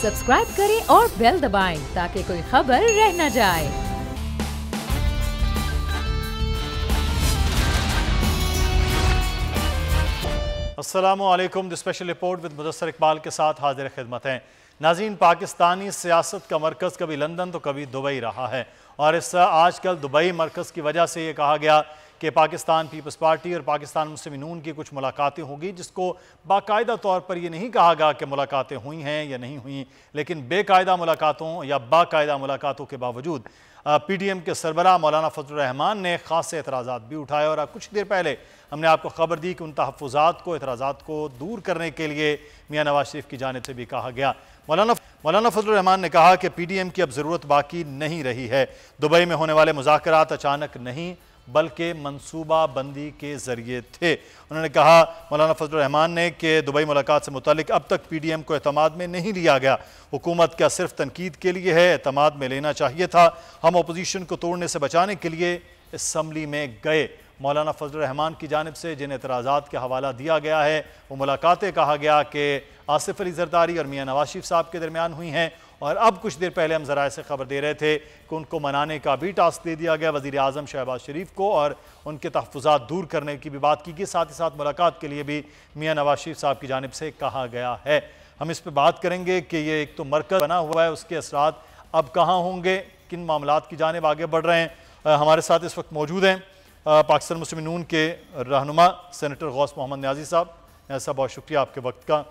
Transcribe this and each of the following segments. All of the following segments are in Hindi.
सब्सक्राइब करें और बेल दबाएं ताकि कोई खबर रह न जाए। अस्सलामुअलैकुम। The special report with Mudassar Iqbal के साथ हाजिर खिदमत हैं। नाज़रीन, पाकिस्तानी सियासत का मरकज़ कभी लंदन तो कभी दुबई रहा है और इस आजकल दुबई मरकज़ की वजह से ये कहा गया कि पाकिस्तान पीपल्स पार्टी और पाकिस्तान मुस्लिम नून की कुछ मुलाकातें होंगी, जिसको बाकायदा तौर पर यह नहीं कहा गया कि मुलाकातें हुई हैं या नहीं हुई, लेकिन बेकायदा मुलाकातों या बाकायदा मुलाकातों के बावजूद PDM के सरबराह मौलाना फजलुर रहमान ने ख़ास एतराज़ात भी उठाए और कुछ देर पहले हमने आपको खबर दी कि उन तहफ़्फ़ुज़ात को, एतराज़ात को दूर करने के लिए मियां नवाज शरीफ की जानिब से भी कहा गया। मौलाना फजलुर रहमान ने कहा कि PDM की अब ज़रूरत बाकी नहीं रही है। दुबई में होने वाले मुज़ाकरात अचानक नहीं बल्कि मनसूबा बंदी के ज़रिए थे। उन्होंने कहा, मौलाना फजलुर रहमान ने कि दुबई मुलाकात से मुतालिक अब तक PDM को एतमाद में नहीं लिया गया। हुकूमत क्या सिर्फ तनकीद के लिए है, एतमाद में लेना चाहिए था। हम अपोजिशन को तोड़ने से बचाने के लिए असम्बली में गए। मौलाना फजलुर रहमान की जानिब से जिन एतराज़ात का हवाला दिया गया है वो मुलाकातें कहा गया कि आसिफ अली जरदारी और मियां नवाज शरीफ साहब के दरमियान हुई हैं और अब कुछ देर पहले हम ज़राए से खबर दे रहे थे कि उनको मनाने का भी टास्क दे दिया गया वज़ीर आज़म शहबाज शरीफ को और उनके तहफ़्फ़ुज़ात दूर करने की भी बात की गई। साथ ही साथ मुलाकात के लिए भी मियां नवाज शरीफ साहब की जानिब से कहा गया है। हम इस पर बात करेंगे कि ये एक तो मरकज़ बना हुआ है, उसके असरात अब कहाँ होंगे, किन मामलात की जानिब आगे बढ़ रहे हैं। हमारे साथ इस वक्त मौजूद हैं पाकिस्तान मुस्लिम नून के रहनुमा सेनेटर गौस मोहम्मद न्याजी साहब। ऐसा बहुत शुक्रिया आपके वक्त का।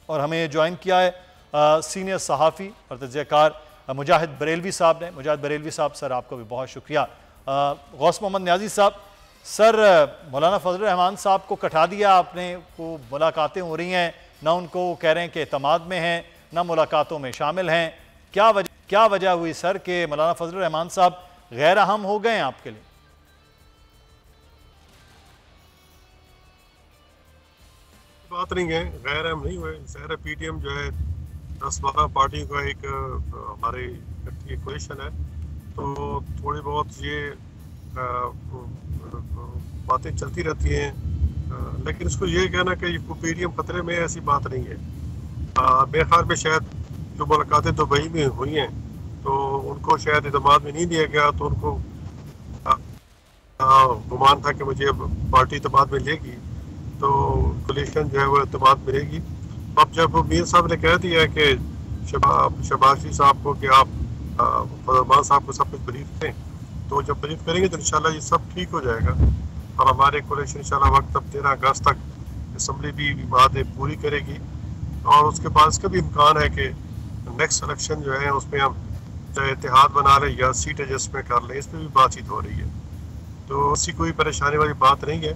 और हमें ज्वाइन किया है सीनियर सहाफ़ी और तजज़ियाकार मुजाहिद बरेलवी साहब ने। मुजाहिद बरेलवी साहब, सर आपका भी बहुत शुक्रिया। गौस मोहम्मद न्याजी साहब, सर मौलाना फजलुर रहमान साहब को कटा दिया आपने, वो मुलाकातें हो रही हैं, ना उनको कह रहे हैं कि एतमाद में हैं, ना मुलाकातों में शामिल हैं। क्या वजह हुई सर कि मौलाना फजलुर रहमान साहब गैर अहम हो गए हैं आपके लिए? बात नहीं है, गैर अहम नहीं हुए। ज़ाहिर PDM जो है 10-12 पार्टी का एक हमारे क्वेश्चन है, तो थोड़ी बहुत ये बातें चलती रहती हैं, लेकिन इसको ये कहना कि PDM खतरे में, ऐसी बात नहीं है। मेरे ख्याल में शायद जो मुलाकातें दुबई में हुई हैं तो उनको शायद इत्मीनान में नहीं दिया गया, तो उनको गुमान था कि मुझे अब पार्टी इत्मीनान में लेगी तो कोलिशन जो है वो इत्मीनान मिलेगी। अब जब मीर साहब ने कह दिया कि शहबाज साहब को कि आप फजलमान साहब को सब कुछ ब्रीफ दें, तो जब ब्रीफ करेंगे तो इंशाल्लाह ये सब ठीक हो जाएगा और हमारे कोलिशन इंशाल्लाह वक्त अब 13 अगस्त तक असम्बली भी बातें पूरी करेगी और उसके बाद इसका भी इम्कान है कि नेक्स्ट इलेक्शन जो है उसमें हम चाहे इत्तेहाद बना लें या सीट एडजस्टमेंट कर लें, इस पर भी बातचीत हो रही है। तो ऐसी कोई परेशानी वाली बात नहीं है।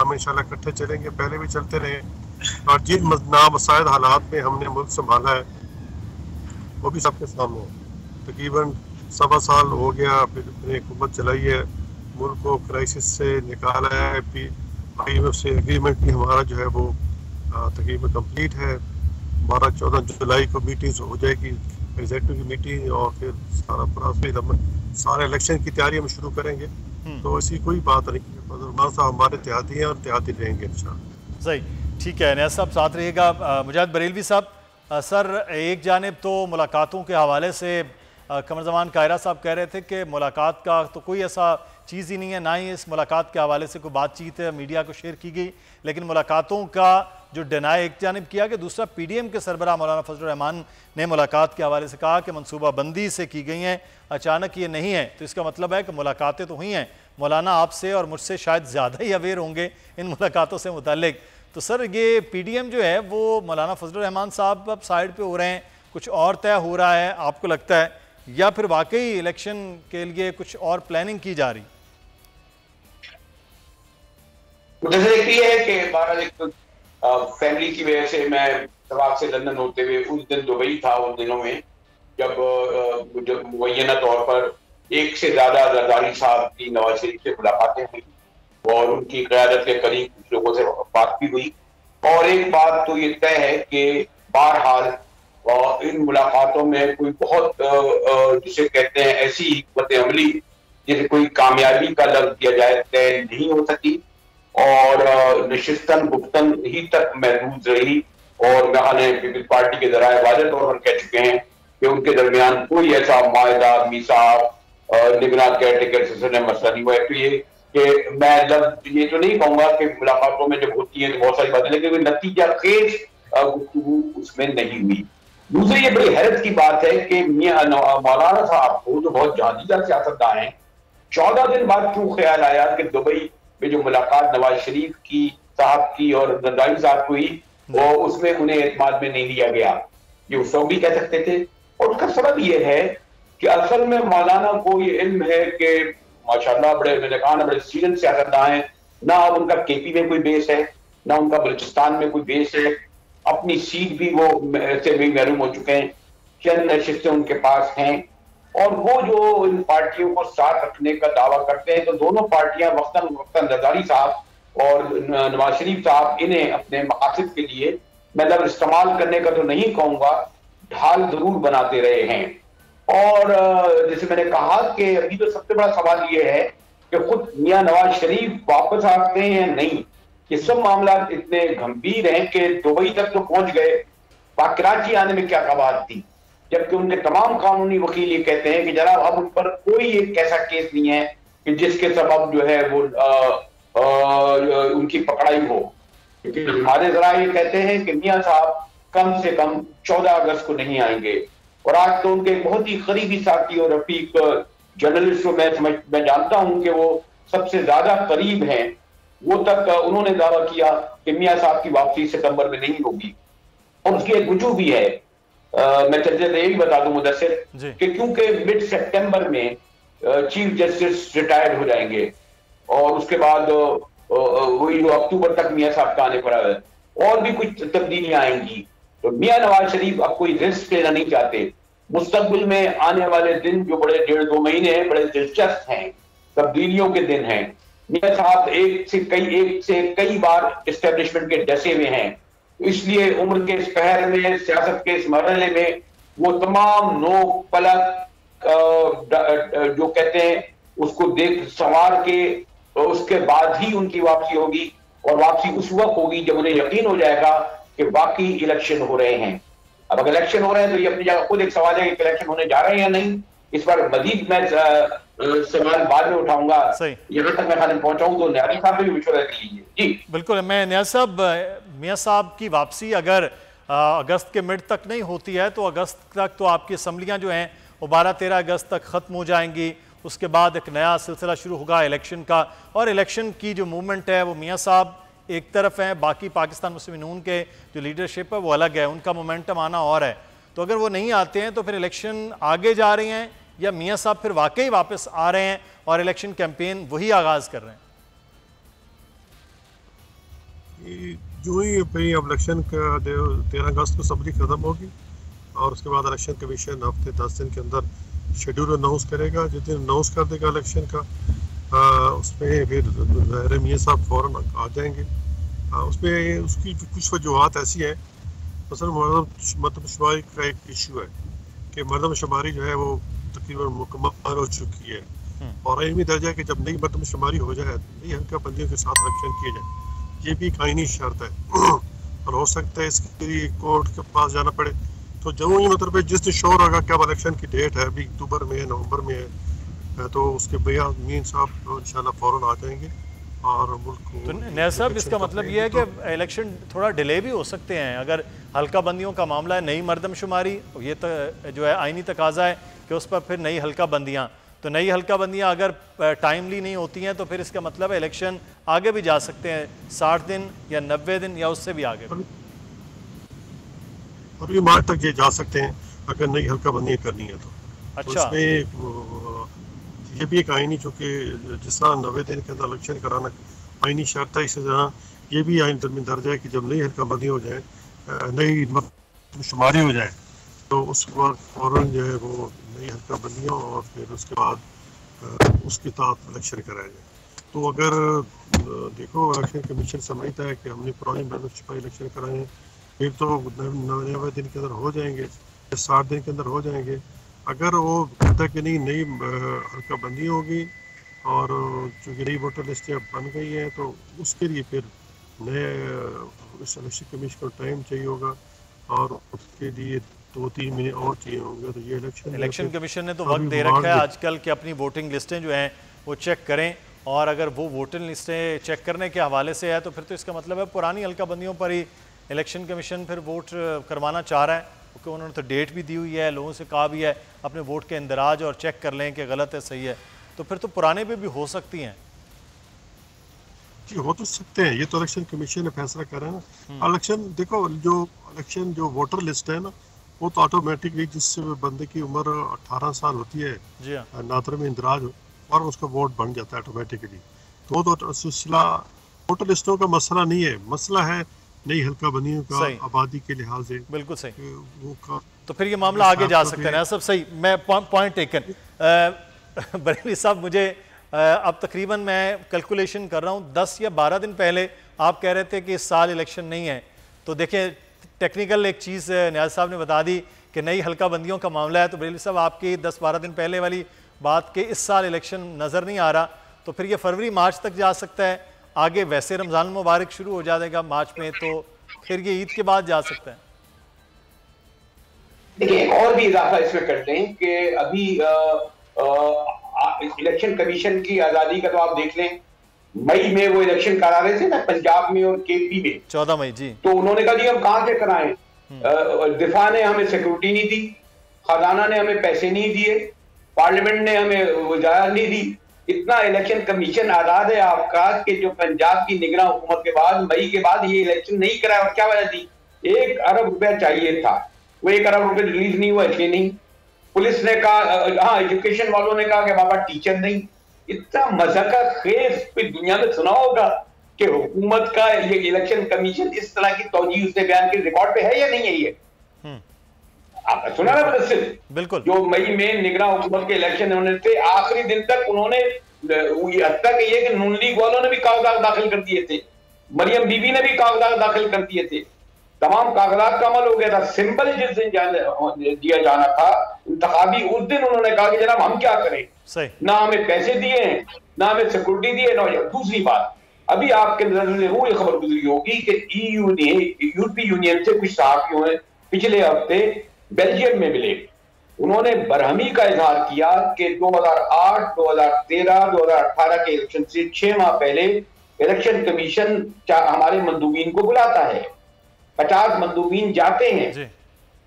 हम इंशाल्लाह इकट्ठे चलेंगे, पहले भी चलते रहे और जिन नामसाइद हालात में हमने मुल्क संभाला है वो भी सबके सामने है। तकरीबन 1.25 साल हो गया फिर अपनी हुकूमत चलाई है, मुल्क को क्राइसिस से निकाला है। IMF से एग्रीमेंट भी हमारा जो है वो तकरीबन कंप्लीट है। 12-14 जुलाई को मीटिंग्स हो जाएगी, एग्जीक्यूटिव की मीटिंग, और फिर सारा प्रोसेस, सारे इलेक्शन की तैयारी हम शुरू करेंगे। तो ऐसी कोई बात नहीं है। फजलमान साहब हमारे इत्तेहादी हैं और इत्तेहादी रहेंगे इंशाल्लाह। सही, ठीक है। नया साहब साथ रहिएगा। मुजाहिद बरेलवी साहब, सर एक जानिब तो मुलाकातों के हवाले से कमर ज़मान कायरा साहब कह रहे थे कि मुलाकात का तो कोई ऐसा चीज़ ही नहीं है, ना ही इस मुलाकात के हवाले से कोई बातचीत मीडिया को शेयर की गई, लेकिन मुलाकातों का जो डिनाई एक जानिब किया कि दूसरा PDM के सरबराह मौलाना फजलुर रहमान ने मुलाकात के हवाले से कहा कि मनसूबा बंदी से की गई हैं, अचानक ये नहीं है। तो इसका मतलब है कि मुलाकातें तो हुई हैं। मौलाना आपसे और मुझसे शायद ज़्यादा ही अवेयर होंगे इन मुलाकातों से मुताल्लिक। तो सर ये PDM जो है वो मौलाना फजलुर रहमान साहब अब साइड पे हो रहे हैं, कुछ और तय हो रहा है आपको लगता है, या फिर वाकई इलेक्शन के लिए कुछ और प्लानिंग की जा रही? मुझे ये है कि बहरहाल फैमिली की वजह से मैं तवाक से लंदन होते हुए उस दिन दुबई था, उन दिनों में जब मुय्यना तौर पर एक से ज्यादा जरदारी साहब की नवाज शरीफ से मुलाकातें हुई और उनकी क़यादत के करीब कुछ लोगों से बात भी हुई। और एक बात तो ये तय है कि बहरहाल इन मुलाकातों में कोई बहुत जिसे कहते हैं ऐसी हिकमत अमली जिसे कोई कामयाबी का लफ्ज़ दिया जाए तय नहीं हो सकी और नशिस्तन गुफ्तन ही तक महदूद रही और मेखाने पीपल्स पार्टी के जराए वाज़ेह तौर पर कह चुके हैं कि उनके दरमियान कोई ऐसा मायदा मीसाक निगरान केयरटेकर सिलसिले में मसला नहीं हुआ है। तो ये कि मैं ये तो नहीं कहूंगा कि मुलाकातों में जब होती है तो बहुत सारी बातें, लेकिन नतीजा खेज गुफ्तगू उसमें नहीं हुई। दूसरी ये बड़ी हैरत की बात है कि मियां मौलाना साहब को जो बहुत जादीदा सियासतदान हैं, 14 दिन बाद क्यों ख्याल आया कि दुबई में जो मुलाकात नवाज शरीफ की साहब की और जरदारी साहब को हुई वो उसमें उन्हें एतमाद में नहीं लिया गया। ये उस वक्त भी कह सकते थे। और उसका सबब यह है कि असल में मौलाना को ये इल्म है कि माशाल्लाह बड़े, मैंने कहा ना, बड़े सीरियस सियासतदान हैं। ना अब उनका केपी में कोई बेस है, ना उनका बलूचिस्तान में कोई बेस है। अपनी सीट भी वो से भी महरूम हो चुके हैं, चंद नशिस्तें उनके पास हैं। और वो जो इन पार्टियों को साथ रखने का दावा करते हैं, तो दोनों पार्टियां वक्तन वक्तन जरदारी साहब और नवाज शरीफ साहब इन्हें अपने मकासद के लिए, मतलब इस्तेमाल करने का तो नहीं कहूंगा, ढाल जरूर बनाते रहे हैं। और जैसे मैंने कहा कि अभी तो सबसे बड़ा सवाल ये है कि खुद मियां नवाज शरीफ वापस आते हैं या नहीं। ये सब मामला इतने गंभीर हैं कि दुबई तक तो पहुंच गए, कराची आने में क्या कबात थी, जबकि उनके तमाम कानूनी वकील ये कहते हैं कि जनाब अब उन पर कोई एक ऐसा केस नहीं है कि जिसके सबब जो है वो उनकी पकड़ाई हो। क्योंकि हमारे जरा ये कहते हैं कि मियां साहब कम से कम 14 अगस्त को नहीं आएंगे। और आज तो उनके बहुत ही करीबी साथी और रफीक जर्नलिस्ट को मैं जानता हूं कि वो सबसे ज्यादा करीब हैं, वो तक उन्होंने दावा किया कि मियां साहब की वापसी सितंबर में नहीं होगी। और उसकी एक वजह भी है, मैं चलते ये भी बता दूं मुदस्सिर कि क्योंकि मिड सितंबर में चीफ जस्टिस रिटायर्ड हो जाएंगे और उसके बाद वही अक्टूबर तक मियां साहब का आने पर और भी कुछ तब्दीलियां आएंगी। तो मियां नवाज शरीफ अब कोई रिस्क लेना नहीं चाहते। मुस्तकबिल में आने वाले दिन जो बड़े 1.5-2 महीने हैं, बड़े दिलचस्प हैं, तब्दीलियों के दिन हैं। मियां साहब एक से कई बार एस्टेब्लिशमेंट के डसे हुए हैं, इसलिए उम्र के इस पहर में, सियासत के इस मरहले में वो तमाम नोक पलक जो कहते हैं उसको देख संवार के उसके बाद ही उनकी वापसी होगी। और वापसी उस वक्त होगी जब उन्हें यकीन हो जाएगा कि वाकई इलेक्शन हो रहे हैं। अब अगर इलेक्शन हो रहे हैं तो ये अपनी जगह खुद एक सवाल है कि इलेक्शन होने जा रहे हैं या नहीं। इस पर मजीद मैं सवाल बाद में उठाऊंगा। यहाँ तक मैं खाली पहुंचाऊं तो न्याजी साहब भी मशवरा कर लीजिए। जी बिल्कुल। मैं न्याजी साहब, मियां साहब की वापसी अगर अगस्त के मिड तक नहीं होती है तो अगस्त तक तो आपकी असम्बलियाँ जो हैं वो 12-13 अगस्त तक ख़त्म हो जाएंगी। उसके बाद एक नया सिलसिला शुरू होगा इलेक्शन का, और इलेक्शन की जो मूवमेंट है वो मियां साहब एक तरफ हैं, बाकी पाकिस्तान मुस्लिम नून के जो लीडरशिप है वो अलग है, उनका मोमेंटम आना और है। तो अगर वो नहीं आते हैं तो फिर इलेक्शन आगे जा रहे हैं या मियां साहब फिर वाकई वापस आ रहे हैं और इलेक्शन कैंपेन वही आगाज़ कर रहे हैं? जो ही अब इलेक्शन का 13 अगस्त को असम्बली खत्म होगी और उसके बाद इलेक्शन कमीशन हफ्ते 10 दिन के अंदर शेड्यूल अनाउंस करेगा। जिस दिन अनाउंस कर देगा इलेक्शन का उसमें फिर मियां साहब फ़ौरन आ जाएंगे। उसमें उसकी कुछ वजूहत ऐसी हैं, मसलन मरदमशुमारी का एक इशू है कि मरदमशुमारी जो है वो तकरीबन मुकम्मल हो चुकी है और इल्मी दर्जा है कि जब नई मरदमशुमारी हो जाए, नई हल्का बंदियों के साथ इलेक्शन किए जाए, ये भी एक आईनी शर्त है और हो सकता है इसके लिए कोर्ट के पास जाना पड़े। तो जो ही मतलब जिस दिन श्योर होगा कि अब इलेक्शन की डेट है, अभी अक्टूबर में है, नवंबर में है, तो उसके भैया मीन साहब इंशाल्लाह फ़ौरन आ जाएंगे और मुल्क को। तो नया साहब, इसका मतलब ये है कि इलेक्शन थोड़ा डिले भी हो सकते हैं अगर हल्का बंदियों का मामला है, नई मरदमशुमारी, ये तो जो है आईनी तकाजा है कि उस पर फिर नई हल्का बंदियाँ, तो नई हल्का बंदियाँ अगर टाइमली नहीं होती हैं तो फिर इसका मतलब है इलेक्शन आगे भी जा सकते हैं, 60 दिन या 90 दिन या उससे भी आगे। अभी मार्च तक ये जा सकते हैं अगर नई हल्का बंदी करनी है तो। अच्छा। तो इसमें ये भी एक आईनी, चूँकि जिस तरह 90 दिन के अंदर इलेक्शन कराना आईनी शर्त है, इसी तरह ये भी आईन तरमीम दर्ज है कि जब नई हल्का बंदी हो जाए, नई शुमारी हो जाए, तो उस वक्त फ़ौरन जो है वो नई हल्का बंदियाँ और फिर उसके बाद उसके तहत इलेक्शन कराया जाए। तो अगर देखो इलेक्शन कमीशन समझता है कि हमने पुरानी मरदमशुमारी इलेक्शन कराए हैं, फिर तो 90 दिन के अंदर हो जाएंगे, 60 दिन के अंदर हो जाएंगे। अगर वो कहता है कि नहीं नई हल्का बंदी होगी और चूँकि नई वोटर लिस्ट बन गई है तो उसके लिए फिर नए इस इलेक्शन कमीशन को टाइम चाहिए होगा और उसके लिए 2-3 महीने और चाहिए होंगे। तो ये इलेक्शन कमीशन ने तो वक्त दे रखा है आजकल कि अपनी वोटिंग लिस्टें जो हैं वो चेक करें, और अगर वो वोटिंग लिस्टें चेक करने के हवाले से है तो फिर तो इसका मतलब है पुरानी हल्का बंदियों पर ही इलेक्शन कमीशन फिर वोट करवाना चाह रहा है, क्योंकि उन्होंने तो डेट भी दी हुई है, लोगों से कहा भी है अपने वोट के इंदराज और चेक कर लें कि गलत है सही है, तो फिर तो पुराने पे भी हो सकती हैं। जी हो तो सकते हैं, ये तो इलेक्शन कमीशन ने फैसला करा है ना। इलेक्शन देखो, जो वोटर लिस्ट है ना, वो तो ऑटोमेटिकली जिस बंदे की उम्र 18 साल होती है, जी हाँ, नादर में इंदराज हो और उसका वोट बन जाता है ऑटोमेटिकली। तो सिलसिला वोटर लिस्टों का मसला नहीं है, मसला है नई हल्का बनियों का आबादी के लिहाज से। बिल्कुल सही, वो का तो फिर ये मामला आगे जा सकता है ना। सब सही, मैं पॉइंट टेकन। बरेली साहब, मुझे अब तकरीबन मैं कैलकुलेशन कर रहा हूँ 10 या 12 दिन पहले आप कह रहे थे कि इस साल इलेक्शन नहीं है, तो देखिए टेक्निकल एक चीज़ नियाज साहब ने बता दी कि नई हल्का बंदियों का मामला है, तो बरेली साहब आपकी 10-12 दिन पहले वाली बात के इस साल इलेक्शन नज़र नहीं आ रहा, तो फिर ये फरवरी मार्च तक जा सकता है, आगे वैसे रमज़ान मुबारक शुरू हो जाएगा मार्च में, तो फिर ये ईद के बाद जा सकता है। देखिए और भी इजाफा इसमें कर दें कि अभी इलेक्शन कमीशन की आजादी का तो आप देख लें, मई में वो इलेक्शन करा रहे थे ना पंजाब में और केपी में, 14 मई जी, तो उन्होंने कहा जी हम कहां से कराएं, दिफा ने हमें सिक्योरिटी नहीं दी, खजाना ने हमें पैसे नहीं दिए, पार्लियामेंट ने हमें वजारत नहीं दी, इतना इलेक्शन कमीशन आजाद है आपका कि जो पंजाब की निगरान हुकूमत के बाद मई के बाद ये इलेक्शन नहीं कराया। और क्या वजह थी, 1 अरब रुपया चाहिए था, वो 1 अरब रुपये रिलीज नहीं हुआ, इसलिए नहीं। पुलिस ने कहा, हाँ एजुकेशन वालों ने कहा कि बाबा टीचर नहीं। इतना मजाक खेज कोई दुनिया में सुना होगा कि हुकूमत का ये इलेक्शन कमीशन इस तरह की तौजीह उसने बयान की, रिकॉर्ड पे है या नहीं है ये? आपने सुना ना मुदस्सिर, बिल्कुल, जो मई में निगरान हुकूमत के इलेक्शन होने थे आखिरी दिन तक उन्होंने हद तक ये कि नून लीग वालों ने भी कागजात दाखिल कर दिए थे, मरियम बीबी ने भी कागजात दाखिल कर दिए थे, तमाम कागजात का अमल हो गया था। सिंबल जिस दिन दिया जाना था इंतखाबी, उस दिन उन्होंने कहा कि जनाब हम क्या करें, ना हमें पैसे दिए हैं, ना हमें सिक्योरिटी दी है, ना। दूसरी बात, अभी आपके नजर से वो खबर गुजरी होगी कि ईयू ने यूरोपीय यूनियन से कुछ सहाफियों ने पिछले हफ्ते बेल्जियम में मिले, उन्होंने बरहमी का इजहार किया कि 2008, 2013, 2018 के इलेक्शन से 6 माह पहले इलेक्शन कमीशन हमारे मंदूबीन को बुलाता है, 50 मंदूबीन जाते हैं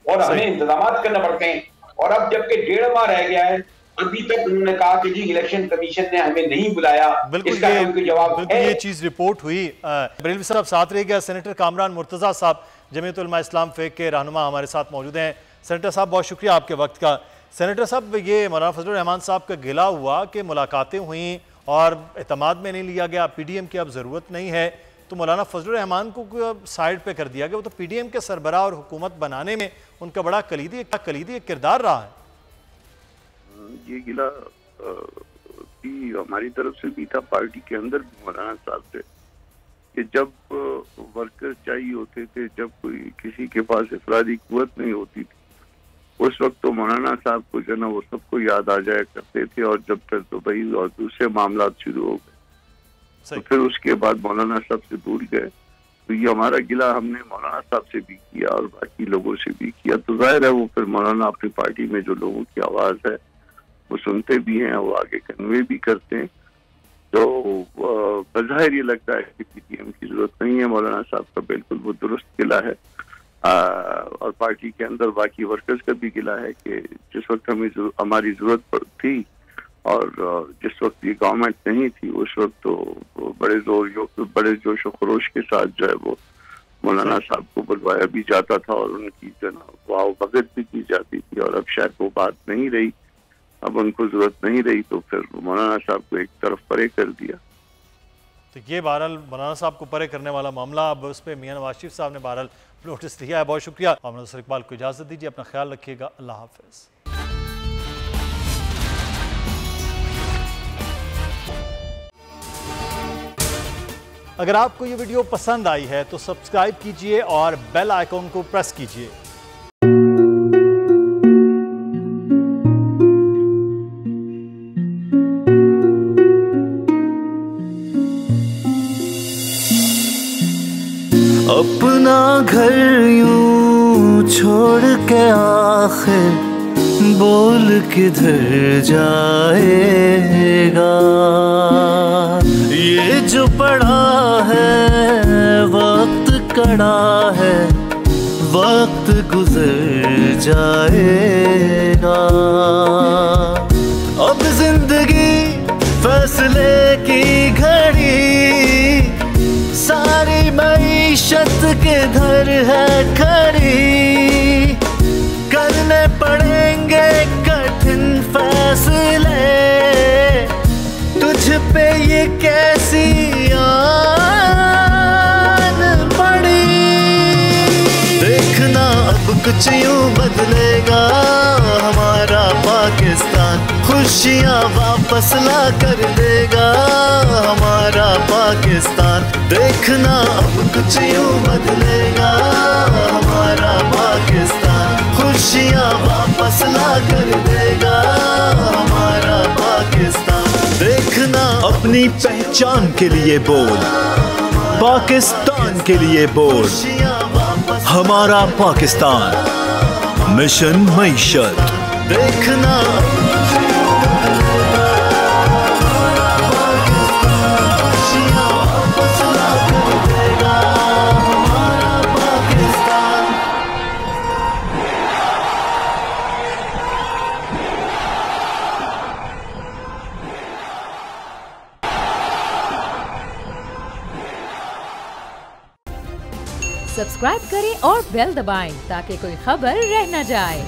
और हमें इंतजाम करना पड़ते हैं, और अब जबकि 1.5 माह रह गया है अभी तक उन्होंने कहा कि जी इलेक्शन कमीशन ने हमें नहीं बुलाया। इसका कोई जवाब है? ये चीज रिपोर्ट हुई। बरेलवी साहब साथ रहेगा, सेनेटर कामरान मुर्तजा साहब जमीयत उलमा इस्लाम फेक के रहनुमा हमारे साथ मौजूद हैं। सेनेटर साहब बहुत शुक्रिया आपके वक्त का। सेनेटर साहब, ये मौलाना फजलुर रहमान साहब का गिला हुआ कि मुलाकातें हुई और एतमाद में नहीं लिया गया, PDM की अब ज़रूरत नहीं है, तो मौलाना फजलुर रहमान को साइड पे कर दिया गया, वो तो PDM के सरबराह और हुकूमत बनाने में उनका बड़ा कलीदी किरदार रहा है। ये गिला भी हमारी तरफ से भी था, पार्टी के अंदर भी मौलाना साहब से, कि जब वर्कर चाहिए होते थे, जब कोई किसी के पास इफरादी कुव्वत नहीं होती थी, उस वक्त तो मौलाना साहब को जो ना वो सबको याद आ जाया करते थे, और जब फिर दुबई और दूसरे मामला शुरू हो गए तो फिर उसके बाद मौलाना साहब से भूल गए। तो ये हमारा गिला हमने मौलाना साहब से भी किया और बाकी लोगों से भी किया, तो जाहिर है वो फिर मौलाना अपनी पार्टी में जो लोगों की आवाज़ है वो सुनते भी हैं, वो आगे कन्वे भी करते हैं। तो बज़ाहिर ये लगता है कि PDM की जरूरत नहीं है, मौलाना साहब का बिल्कुल वो दुरुस्त गिला है। और पार्टी के अंदर बाकी वर्कर्स का भी गिला है कि जिस वक्त हमारी जरूरत थी और जिस वक्त ये गवर्नमेंट नहीं थी, उस वक्त तो बड़े जोश और खरोश के साथ जो है वो मौलाना साहब को बुलवाया भी जाता था और उनकी जो वाह भगत भी की जाती थी, और अब शायद वो बात नहीं रही, अब उनको जरूरत नहीं रही, तो फिर मौलाना साहब को एक तरफ परे कर दिया। तो ये बहरहाल मौलाना साहब को परे करने वाला मामला, अब उस पर मियां नवाज शरीफ साहब ने बहरहाल नोटिस दिया है। बहुत शुक्रिया। और मुदस्सिर इकबाल को इजाज़त दीजिए, अपना ख्याल रखिएगा, अल्लाह हाफिज़। अगर आपको ये वीडियो पसंद आई है तो सब्सक्राइब कीजिए और बेल आइकॉन को प्रेस कीजिए। घर यूं छोड़ के आखिर बोल किधर जाएगा। ये जो पड़ा है वक्त कड़ा है, वक्त गुजर जाएगा। अब जिंदगी फैसले की घड़ी, सारी मईशत किधर है खड़ी। करने पड़ेंगे कठिन फैसले, तुझ पे ये कैसी आन पड़ी। देखना अब कुछ यूं बदलेगा हमारा पाकिस्तान, खुशियाँ वापस ला कर देगा हमारा पाकिस्तान। देखना अब कुछ यूं बदलेगा हमारा पाकिस्तान, खुशियाँ वापस ला कर देगा हमारा पाकिस्तान। देखना अपनी पहचान के लिए बोल, पाकिस्तान के लिए बोल, हमारा पाकिस्तान मिशन मईशत। देखना सब्सक्राइब करें और बेल दबाएं ताकि कोई खबर रह न जाए।